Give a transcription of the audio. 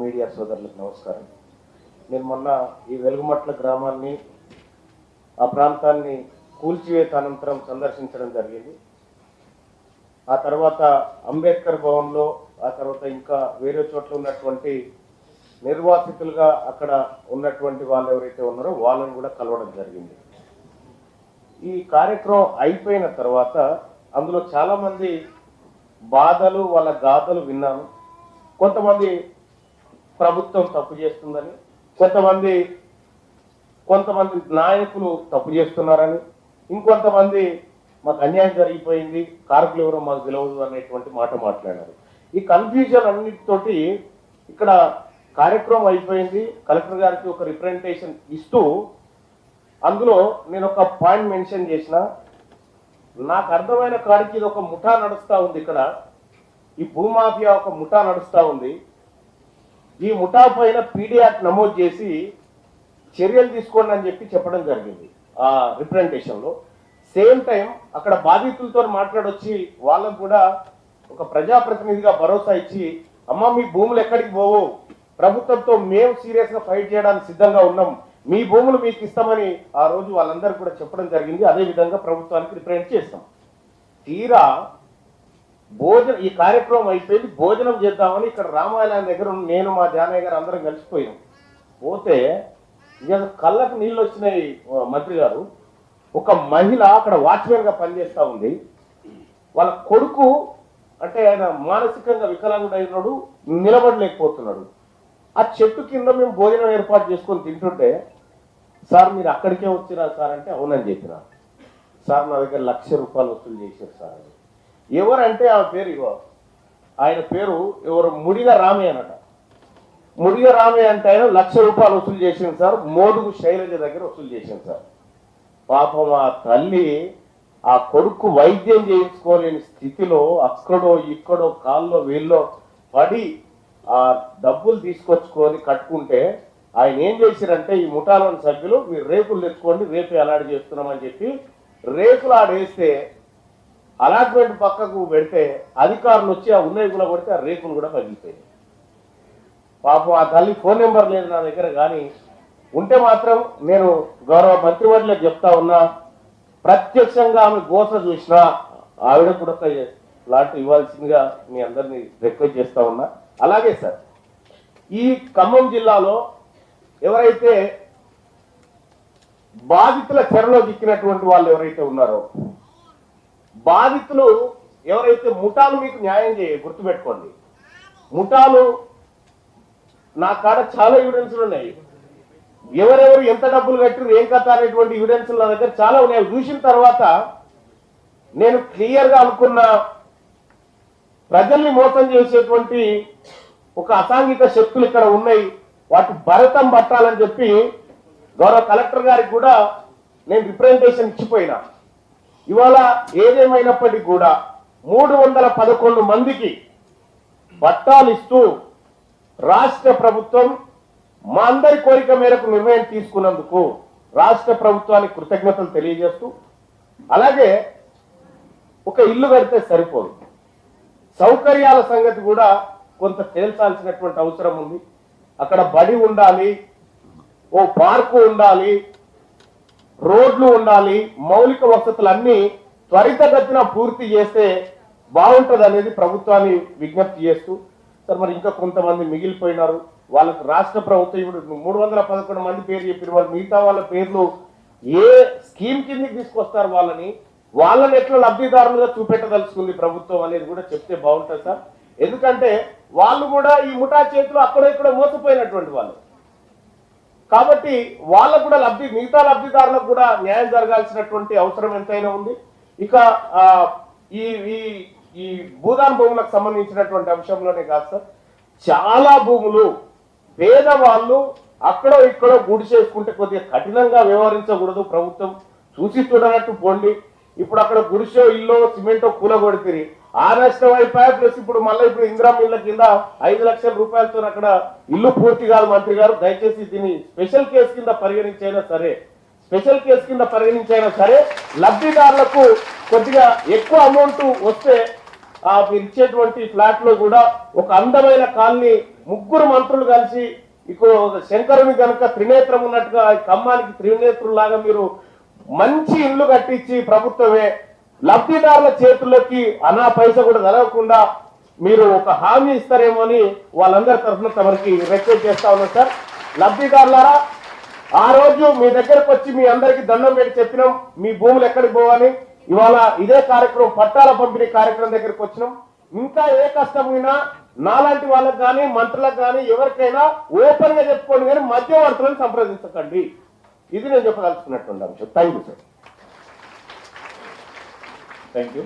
Media సోదరులకు నమస్కారం. నేను మొన్న ఈ వెలుగుమట్ల గ్రామాన్ని ఆ ప్రాంతాన్ని కూల్చివేత అనంతరం సందర్శించడం జరిగింది. ఆ తర్వాత అంబేద్కర్ భవన్లో, ఆ తర్వాత ఇంకా వేరే చోట్ల ఉన్నటువంటి నిర్వాసితులుగా అక్కడ ఉన్నటువంటి వాళ్ళు ఎవరైతే ఉన్నారో వాళ్ళని కూడా కలవడం జరిగింది. ఈ కార్యక్రమం అయిపోయిన తర్వాత అందులో చాలామంది బాధలు, వాళ్ళ గాథలు విన్నాను. కొంతమంది ప్రభుత్వం తప్పు చేస్తుందని, కొంతమంది నాయకులు తప్పు చేస్తున్నారని, ఇంకొంతమంది మాకు అన్యాయం జరిగిపోయింది, కారకులు ఎవరో మాకు తెలియదు అనేటువంటి మాట మాట్లాడారు. ఈ కన్ఫ్యూజన్ అన్నిటితోటి ఇక్కడ కార్యక్రమం అయిపోయింది. కలెక్టర్ గారికి ఒక రిప్రజెంటేషన్ ఇస్తూ అందులో నేను ఒక పాయింట్ మెన్షన్ చేసిన, నాకు అర్థమైన కాడికి ఇది ఒక ముఠా నడుస్తూ ఉంది. ఇక్కడ ఈ భూమాఫియా ఒక ముఠా నడుస్తూ ఉంది. ఈ ముఠా పైన పీడీ యాక్ట్ నమోదు చేసి చర్యలు తీసుకోండి అని చెప్పడం జరిగింది ఆ రిప్రజెంటేషన్లో. సేమ్ టైం అక్కడ బాధితులతో మాట్లాడొచ్చి వాళ్ళకు కూడా ఒక ప్రజాప్రతినిధిగా భరోసా ఇచ్చి, అమ్మ మీ భూములు ఎక్కడికి పోవు, ప్రభుత్వంతో మేము సీరియస్గా ఫైట్ చేయడానికి సిద్ధంగా ఉన్నాం, మీ భూములు మీకు ఇస్తామని ఆ రోజు వాళ్ళందరికీ కూడా చెప్పడం జరిగింది. అదేవిధంగా ప్రభుత్వానికి రిప్రజెంట్ చేస్తాం. తీరా ఈ కార్యక్రమం అయిపోయింది, భోజనం చేద్దామని ఇక్కడ రామాయణం దగ్గర నేను మా జానయ్య గారు అందరం కలిసిపోయాం. పోతే ఇక కళ్ళకు నీళ్ళు వచ్చినాయి. మంత్రి గారు, ఒక మహిళ అక్కడ వాచ్మెన్గా పనిచేస్తూ ఉంది. వాళ్ళ కొడుకు అంటే ఆయన మానసికంగా వికలాంగుడైనాడు, నిలబడలేకపోతున్నాడు. ఆ చెట్టు కింద మేము భోజనం ఏర్పాటు చేసుకొని తింటుంటే, సార్ మీరు అక్కడికే వచ్చినా సార్ అంటే అవునని చెప్పిన. సార్ నా దగ్గర ₹1,00,000 వసూలు చేశారు సార్ అని. ఎవరంటే ఆ పేరు ఇగో, ఆయన పేరు ఎవరు, ముడిగ రామయ్య అనట. ముడిగ రామయ్య అంటే ఆయన ₹1,00,000 వసూలు చేసింది సార్, మోదుగు శైలజ దగ్గర వసూలు చేసింది సార్. పాపం ఆ తల్లి ఆ కొడుకు వైద్యం చేయించుకోలేని స్థితిలో అక్కడో ఇక్కడో కాల్లో వీళ్ళో పడి ఆ డబ్బులు తీసుకొచ్చుకొని కట్టుకుంటే, ఆయన ఏం చేశారంటే ఈ ముఠాలోని సభ్యులు మీరు రేకులు తెచ్చుకోండి, రేపే అలాట్ చేస్తున్నామని చెప్పి రేకులు ఆడేస్తే అలాట్మెంట్ పక్కకు పెడితే అధికారులు వచ్చి ఆ ఉన్నాయి కూడా కొడితే ఆ రేకులు కూడా పగిలిపోయాయి. పాపం ఆ తల్లి ఫోన్ నెంబర్ లేదు నా దగ్గర, కానీ ఉంటే మాత్రం నేను గౌరవ మంత్రివర్యులకు చెప్తా ఉన్నా, ప్రత్యక్షంగా ఆమె గోస చూసినా ఆవిడ కూడా ఒక లాట్ ఇవ్వాల్సిందిగా మీ అందరినీ రిక్వెస్ట్ చేస్తా ఉన్నా. అలాగే సార్, ఈ ఖమ్మం జిల్లాలో ఎవరైతే బాధితుల చెరలో దిక్కినటువంటి వాళ్ళు ఎవరైతే ఉన్నారో, బాధితులు ఎవరైతే ముఠాలు మీకు న్యాయం గుర్తుపెట్టుకోండి. ముఠాలు నా కాడ చాలా ఎవిడెన్స్లు ఉన్నాయి. ఎవరెవరు ఎంత డబ్బులు కట్టారు ఏం కథ అనేటువంటి ఎవిడెన్స్లు నా దగ్గర చాలా ఉన్నాయి. చూసిన తర్వాత నేను క్లియర్గా అనుకున్న, ప్రజల్ని మోసం చేసేటువంటి ఒక అసాంఘిక శక్తులు ఇక్కడ ఉన్నాయి, వాటి భరతం పట్టాలని చెప్పి గౌరవ కలెక్టర్ గారికి కూడా నేను రిప్రజెంటేషన్ ఇచ్చిపోయినా. ఇవాళ ఏదేమైనప్పటికీ కూడా 311 మందికి పట్టాలు ఇస్తూ రాష్ట్ర ప్రభుత్వం మా అందరి కోరిక మేరకు నిర్ణయం తీసుకున్నందుకు రాష్ట్ర ప్రభుత్వానికి కృతజ్ఞతలు తెలియజేస్తూ, అలాగే ఒక ఇల్లు కడితే సరిపోదు, సౌకర్యాల సంగతి కూడా కొంత తేల్చాల్సినటువంటి అవసరం ఉంది. అక్కడ బడి ఉండాలి, ఓ పార్కు ఉండాలి, రోడ్లు ఉండాలి, మౌలిక వసతులన్నీ త్వరితగతిన పూర్తి చేస్తే బాగుంటుంది అనేది ప్రభుత్వాన్ని విజ్ఞప్తి చేస్తూ, సార్ మరి ఇంకా కొంతమంది మిగిలిపోయినారు, వాళ్ళకు రాష్ట్ర ప్రభుత్వం ఇప్పుడు 311 మంది పేరు చెప్పిన వాళ్ళు, మిగతా వాళ్ళ పేర్లు ఏ స్కీమ్ కిందకి తీసుకొస్తారు, వాళ్ళని ఎట్లా లబ్ధిదారులుగా చూపెట్టదలుచుకుంది ప్రభుత్వం అనేది కూడా చెప్తే బాగుంటుంది సార్. ఎందుకంటే వాళ్ళు కూడా ఈ ముఠా చేతిలో అక్కడో ఇక్కడ మోసపోయినటువంటి వాళ్ళు కాబట్టి వాళ్ళకు కూడా మిగతా లబ్ధిదారులకు కూడా న్యాయం జరగాల్సినటువంటి అవసరం ఎంతైనా ఉంది. ఇక ఈ భూదాన్ భూములకు సంబంధించినటువంటి అంశంలోనే కాదు సార్, చాలా భూములు పేదవాళ్ళు అక్కడో ఇక్కడో గుడిసేసుకుంటే కొద్దిగా కఠినంగా వ్యవహరించకూడదు, ప్రభుత్వం చూసి చూడనట్టు పోండి. ఇప్పుడు అక్కడ గుడిసో ఇల్లు సిమెంటో కూలగొడితే ఆ నష్టం అయిపోయా, ప్లస్ ఇప్పుడు మళ్ళీ ఇందిరా మిల్ల కింద 5 లక్షల రూపాయలతో అక్కడ ఇల్లు పూర్తి కాదు. మంత్రి గారు దయచేసి దీన్ని స్పెషల్ కేసు కింద పరిగణించైనా సరే లబ్ధిదారులకు కొద్దిగా ఎక్కువ అమౌంట్ వస్తే మీరు ఇచ్చేటువంటి ఫ్లాట్ లో కూడా ఒక అందమైన కాలనీ ముగ్గురు మంత్రులు కలిసి ఇక్కడ శంకరుని కనుక త్రినేత్రం ఉన్నట్టుగా ఖమ్మానికి త్రినేత్రులాగా మీరు మంచి ఇల్లు కట్టించి ప్రభుత్వమే లబ్ధిదారుల చేతుల్లోకి అనా పైసా కూడా జరగకుండా మీరు ఒక హామీ ఇస్తారేమో అని వాళ్ళందరి తరఫున తమరికి రిక్వెస్ట్ చేస్తా ఉన్నాం సార్. లబ్ధిదారులారా, ఆ రోజు మీ దగ్గరకు వచ్చి మీ అందరికి దండం పెట్టి చెప్పినాం మీ భూములు ఎక్కడికి పోవాలి. ఇవాళ ఇదే కార్యక్రమం పట్టాల పంపిణీ కార్యక్రమం దగ్గరికి వచ్చినాం. ఇంకా ఏ కష్టమైనా నాలాంటి వాళ్ళకి కానీ మంత్రులకు కానీ ఎవరికైనా ఓపెన్ గా చెప్పుకోండి, కానీ మధ్యవర్తులను సంప్రదించకండి. ఇది నేను చెప్పదలుచుకున్నట్టు అంశం. Thank you sir. Thank you.